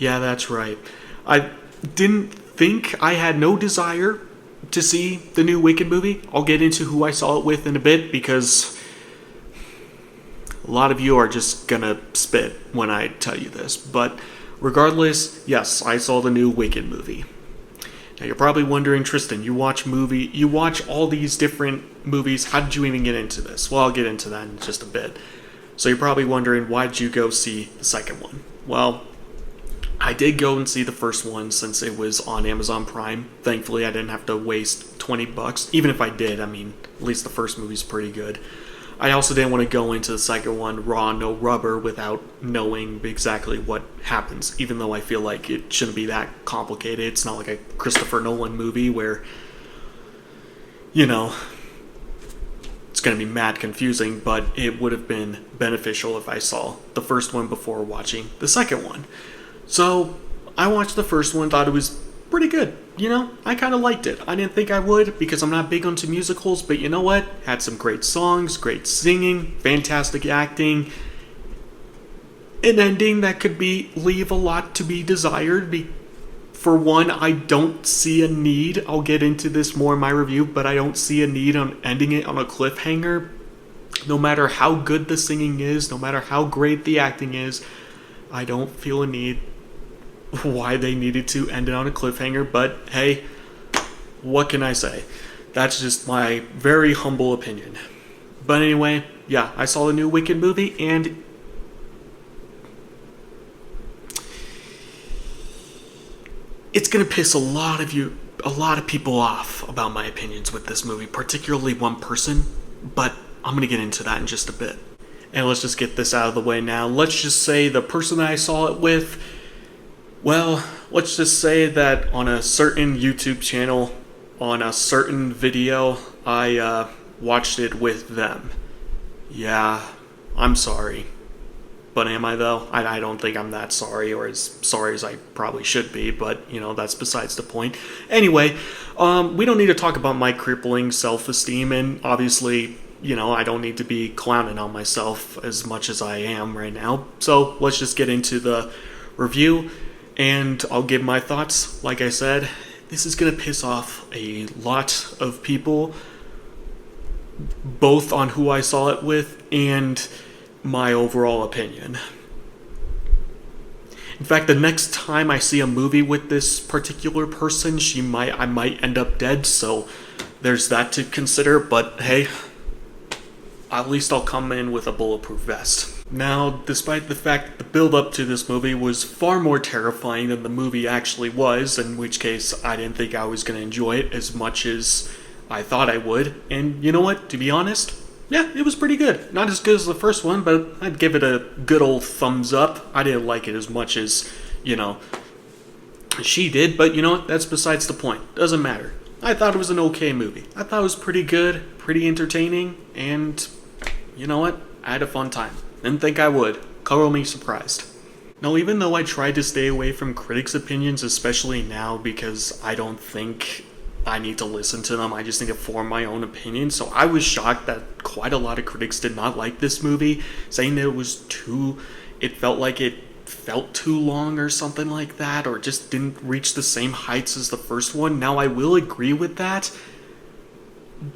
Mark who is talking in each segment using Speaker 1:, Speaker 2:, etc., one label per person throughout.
Speaker 1: Yeah, that's right. I didn't think I had no desire to see the new Wicked movie. I'll get into who I saw it with in a bit because a lot of you are just gonna spit when I tell you this. But regardless, yes, I saw the new Wicked movie. Now you're probably wondering, Tristan, you watch all these different movies. How did you even get into this? Well, I'll get into that in just a bit. So you're probably wondering, why did you go see the second one? Well, I did go and see the first one since it was on Amazon Prime. Thankfully, I didn't have to waste $20. Even if I did, I mean, at least the first movie's pretty good. I also didn't want to go into the second one raw, no rubber, without knowing exactly what happens, even though I feel like it shouldn't be that complicated. It's not like a Christopher Nolan movie where, you know, it's going to be mad confusing, but it would have been beneficial if I saw the first one before watching the second one. So I watched the first one, thought it was pretty good. You know, I kind of liked it. I didn't think I would because I'm not big onto musicals, but you know what? Had some great songs, great singing, fantastic acting, an ending that could leave a lot to be desired. For one, I don't see a need. I'll get into this more in my review, but I don't see a need on ending it on a cliffhanger. No matter how good the singing is, no matter how great the acting is, I don't feel a need why they needed to end it on a cliffhanger, but hey, what can I say? That's just my very humble opinion. But anyway, yeah, I saw the new Wicked movie, and it's gonna piss a lot of people off about my opinions with this movie, particularly one person, but I'm gonna get into that in just a bit. And let's just get this out of the way now. Let's just say the person that I saw it with, well, let's just say that on a certain YouTube channel, on a certain video, I watched it with them. Yeah, I'm sorry. But am I, though? I don't think I'm that sorry, or as sorry as I probably should be, but, you know, that's besides the point. Anyway, we don't need to talk about my crippling self-esteem, and obviously, you know, I don't need to be clowning on myself as much as I am right now. So let's just get into the review, and I'll give my thoughts. Like I said, this is going to piss off a lot of people, both on who I saw it with and my overall opinion. In fact, the next time I see a movie with this particular person, I might end up dead, so there's that to consider, but hey, at least I'll come in with a bulletproof vest. Now, despite the fact that the build-up to this movie was far more terrifying than the movie actually was, in which case I didn't think I was going to enjoy it as much as I thought I would, and you know what, to be honest, yeah, it was pretty good. Not as good as the first one, but I'd give it a good old thumbs up. I didn't like it as much as, you know, she did, but you know what, that's besides the point. Doesn't matter. I thought it was an okay movie. I thought it was pretty good, pretty entertaining, and you know what, I had a fun time. Didn't think I would. Color me surprised. Now, even though I tried to stay away from critics' opinions, especially now because I don't think I need to listen to them, I just need to form my own opinion. So I was shocked that quite a lot of critics did not like this movie, saying that it felt like it felt too long or something like that, or just didn't reach the same heights as the first one. Now, I will agree with that.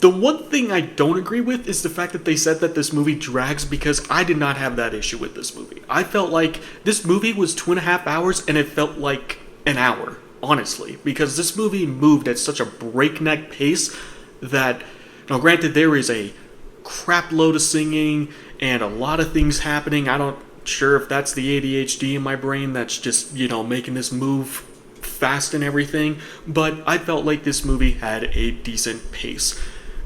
Speaker 1: The one thing I don't agree with is the fact that they said that this movie drags, because I did not have that issue with this movie. I felt like this movie was 2.5 hours and it felt like an hour, honestly, because this movie moved at such a breakneck pace that, now granted, there is a crap load of singing and a lot of things happening. I don't sure if that's the ADHD in my brain that's just, you know, making this move fast and everything, but I felt like this movie had a decent pace.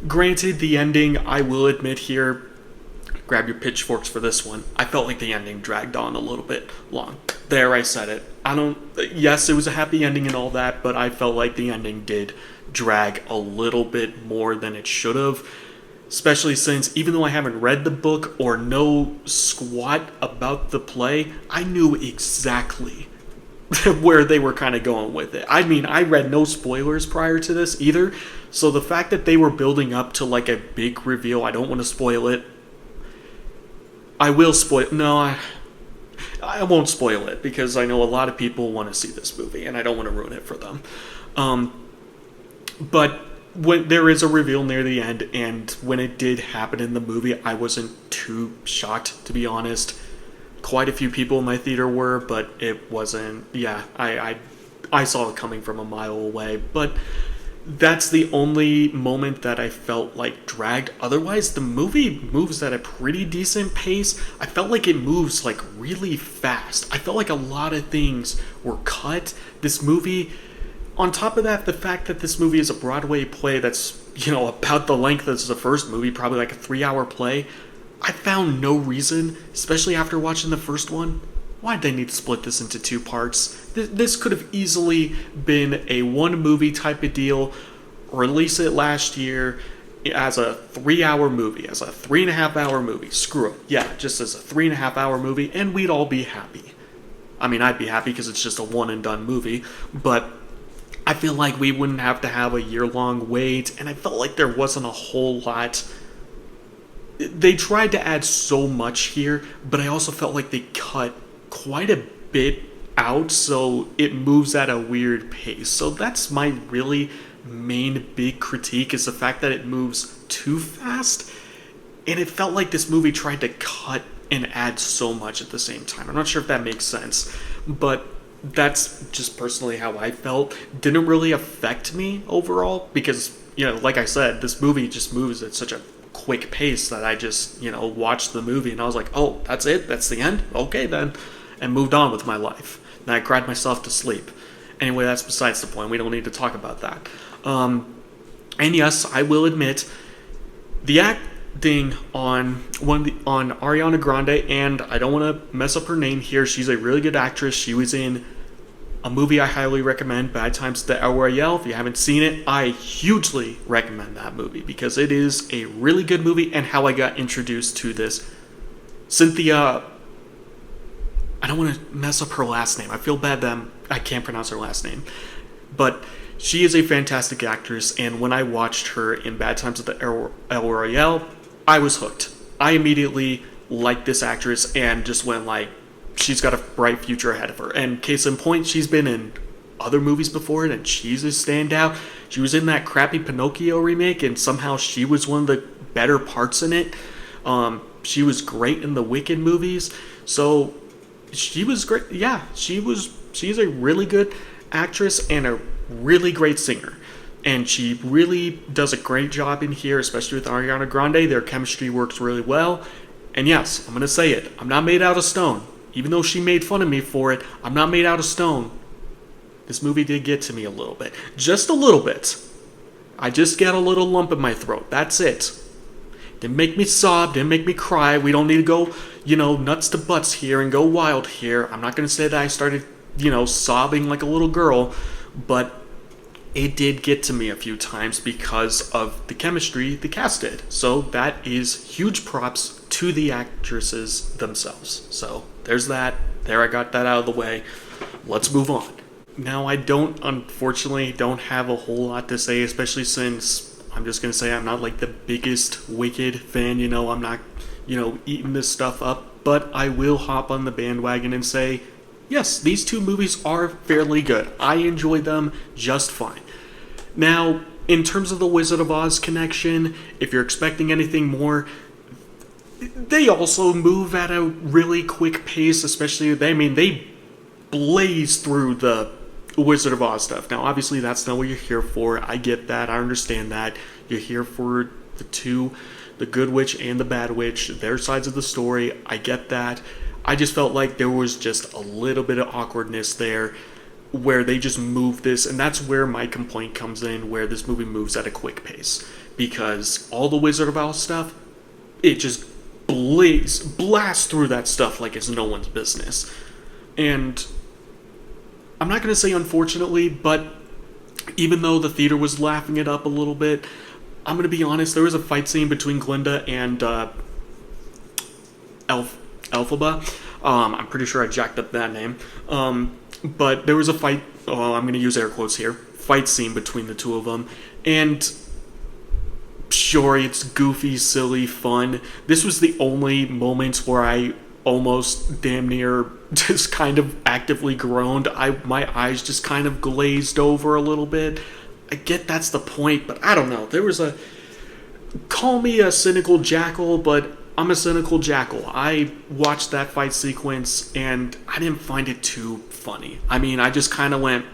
Speaker 1: Granted, the ending, I will admit here, grab your pitchforks for this one, I felt like the ending dragged on a little bit long. There, I said it. Yes, it was a happy ending and all that, but I felt like the ending did drag a little bit more than it should have. Especially since, even though I haven't read the book or know squat about the play, I knew exactly where they were kind of going with it. I mean, I read no spoilers prior to this either, so the fact that they were building up to like a big reveal, I don't want to spoil it. I will spoil... No, I won't spoil it because I know a lot of people want to see this movie, and I don't want to ruin it for them. But when there is a reveal near the end, and when it did happen in the movie, I wasn't too shocked, to be honest. Quite a few people in my theater were, but it wasn't. Yeah, I saw it coming from a mile away, but that's the only moment that I felt like dragged. Otherwise, the movie moves at a pretty decent pace. I felt like it moves like really fast. I felt like a lot of things were cut. This movie, on top of that, the fact that this movie is a Broadway play that's, about the length as the first movie, probably like a 3-hour play, I found no reason, especially after watching the first one, why'd they need to split this into 2 parts? This could have easily been a 1-movie type of deal. Release it last year as a 3-hour movie, as a 3.5-hour movie. Screw it. Yeah, just as a 3.5-hour movie, and we'd all be happy. I mean, I'd be happy because it's just a one-and-done movie, but I feel like we wouldn't have to have a year-long wait, and I felt like there wasn't a whole lot. They tried to add so much here, but I also felt like they cut quite a bit out, so it moves at a weird pace. So that's my really main big critique, is the fact that it moves too fast, and it felt like this movie tried to cut and add so much at the same time. I'm not sure if that makes sense, but that's just personally how I felt. Didn't really affect me overall because, like I said, this movie just moves at such a quick pace that I just, watched the movie and I was like, oh, that's it? That's the end? Okay then. And moved on with my life. And I cried myself to sleep. Anyway, that's besides the point. We don't need to talk about that. And yes, I will admit, the acting on Ariana Grande, and I don't want to mess up her name here, she's a really good actress. She was in a movie I highly recommend, Bad Times at the El Royale. If you haven't seen it, I hugely recommend that movie because it is a really good movie and how I got introduced to this. Cynthia, I don't want to mess up her last name. I feel bad that I can't pronounce her last name. But she is a fantastic actress, and when I watched her in Bad Times at the El Royale, I was hooked. I immediately liked this actress and just went like, she's got a bright future ahead of her. And case in point, she's been in other movies before it, and she's a standout. She was in that crappy Pinocchio remake, and somehow she was one of the better parts in it. She was great in the Wicked movies, so she was great. Yeah, she's a really good actress and a really great singer. And she really does a great job in here, especially with Ariana Grande. Their chemistry works really well. And yes, I'm going to say it. I'm not made out of stone. Even though she made fun of me for it, I'm not made out of stone. This movie did get to me a little bit. Just a little bit. I just get a little lump in my throat. That's it. Didn't make me sob, didn't make me cry. We don't need to go, nuts to butts here and go wild here. I'm not going to say that I started, sobbing like a little girl, but it did get to me a few times because of the chemistry the cast did. So that is huge props to the actresses themselves. So there's that. There, I got that out of the way. Let's move on. Now, I unfortunately don't have a whole lot to say, especially since I'm just going to say I'm not like the biggest Wicked fan. I'm not, eating this stuff up. But I will hop on the bandwagon and say, yes, these 2 movies are fairly good. I enjoy them just fine. Now, in terms of the Wizard of Oz connection, if you're expecting anything more, they also move at a really quick pace, especially, they blaze through the Wizard of Oz stuff. Now, obviously, that's not what you're here for. I get that. I understand that. You're here for the Good Witch and the Bad Witch, their sides of the story. I get that. I just felt like there was just a little bit of awkwardness there where they just moved this, and that's where my complaint comes in, where this movie moves at a quick pace. Because all the Wizard of Oz stuff, it just blasts through that stuff like it's no one's business. And I'm not going to say unfortunately, but even though the theater was laughing it up a little bit, I'm going to be honest, there was a fight scene between Glinda and Elphaba. I'm pretty sure I jacked up that name. But there was a fight, I'm going to use air quotes here, fight scene between the 2 of them. And sure, it's goofy, silly, fun. This was the only moment where I almost damn near just kind of actively groaned. My eyes just kind of glazed over a little bit. I get that's the point, but I don't know. There was a, call me a cynical jackal, but I'm a cynical jackal. I watched that fight sequence and I didn't find it too funny. I mean, I just kind of went,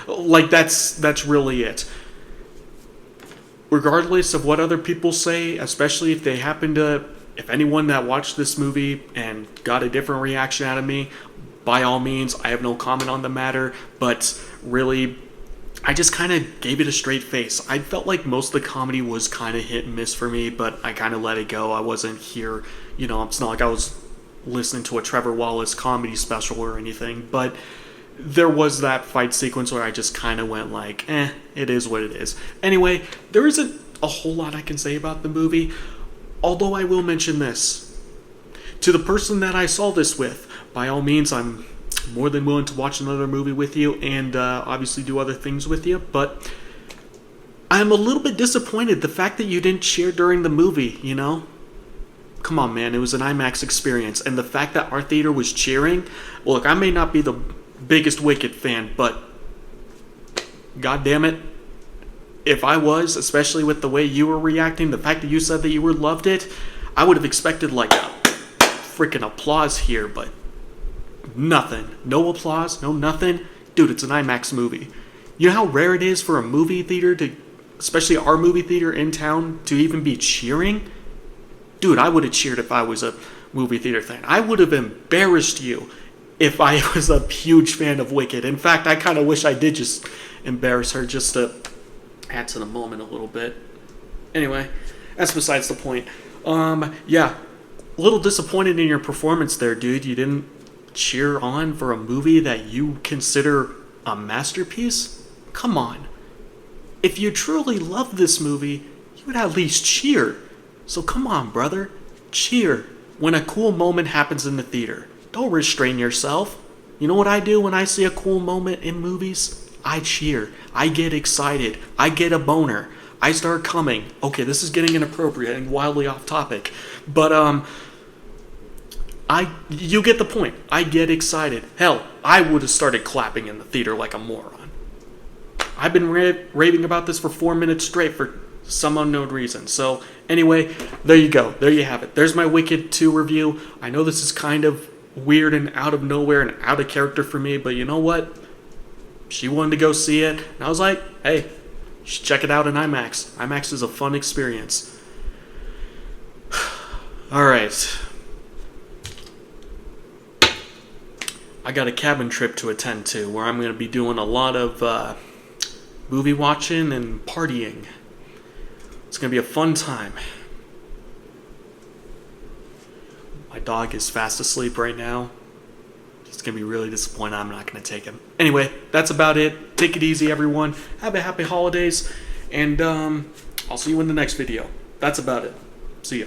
Speaker 1: like that's really it. Regardless of what other people say, especially if they happen to, if anyone that watched this movie and got a different reaction out of me, by all means, I have no comment on the matter, but really, I just kind of gave it a straight face. I felt like most of the comedy was kind of hit and miss for me, but I kind of let it go. I wasn't here, it's not like I was listening to a Trevor Wallace comedy special or anything, but there was that fight sequence where I just kind of went like, it is what it is. Anyway, there isn't a whole lot I can say about the movie, although I will mention this. To the person that I saw this with, by all means, I'm more than willing to watch another movie with you and obviously do other things with you, but I'm a little bit disappointed the fact that you didn't cheer during the movie, Come on, man, it was an IMAX experience, and the fact that our theater was cheering, look, I may not be the biggest Wicked fan, but god damn it, if I was, especially with the way you were reacting, the fact that you said that you loved it, I would have expected like a freaking applause here, but nothing. No applause, no nothing. Dude, it's an IMAX movie. You know how rare it is for a movie theater to, especially our movie theater in town, to even be cheering? Dude, I would have cheered if I was a movie theater fan. I would have embarrassed you if I was a huge fan of Wicked. In fact, I kind of wish I did just embarrass her just to add to the moment a little bit. Anyway, that's besides the point. Yeah, a little disappointed in your performance there, dude. You didn't cheer on for a movie that you consider a masterpiece? Come on. If you truly love this movie, you would at least cheer. So come on, brother. Cheer when a cool moment happens in the theater. Don't restrain yourself. You know what I do when I see a cool moment in movies? I cheer. I get excited. I get a boner. I start coming. Okay, this is getting inappropriate and wildly off topic. But, you get the point. I get excited. Hell, I would have started clapping in the theater like a moron. I've been raving about this for 4 minutes straight for some unknown reason. So, anyway, there you go. There you have it. There's my Wicked 2 review. I know this is kind of weird and out of nowhere and out of character for me, but you know what? She wanted to go see it, and I was like, hey, you should check it out in IMAX. IMAX is a fun experience. Alright. I got a cabin trip to attend to where I'm going to be doing a lot of movie watching and partying. It's going to be a fun time. My dog is fast asleep right now. He's going to be really disappointed I'm not going to take him. Anyway, that's about it. Take it easy, everyone. Have a happy holidays. And I'll see you in the next video. That's about it. See ya.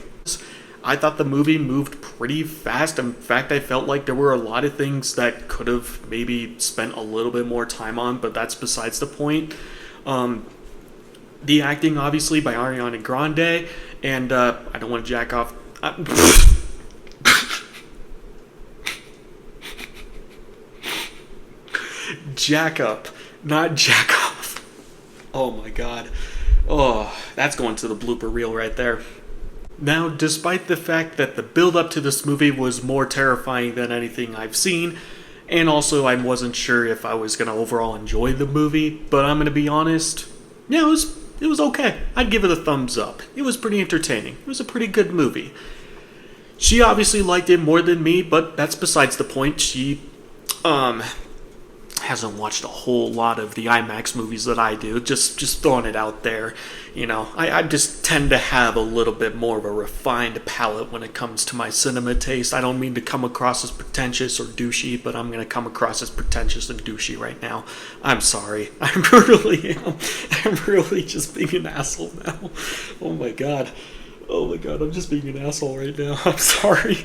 Speaker 1: I thought the movie moved pretty fast. In fact, I felt like there were a lot of things that could have maybe spent a little bit more time on, but that's besides the point. The acting, obviously, by Ariana Grande, and I don't want to jack off. Jack up, not jack off. Oh my god. Oh, that's going to the blooper reel right there. Now, despite the fact that the build-up to this movie was more terrifying than anything I've seen, and also I wasn't sure if I was going to overall enjoy the movie, but I'm going to be honest, yeah, it was okay. I'd give it a thumbs up. It was pretty entertaining. It was a pretty good movie. She obviously liked it more than me, but that's besides the point. She, hasn't watched a whole lot of the IMAX movies that I do. Just throwing it out there. I just tend to have a little bit more of a refined palate when it comes to my cinema taste. I don't mean to come across as pretentious or douchey, but I'm going to come across as pretentious and douchey right now. I'm sorry. I really am. I'm really just being an asshole now. Oh my god. I'm just being an asshole right now. I'm sorry.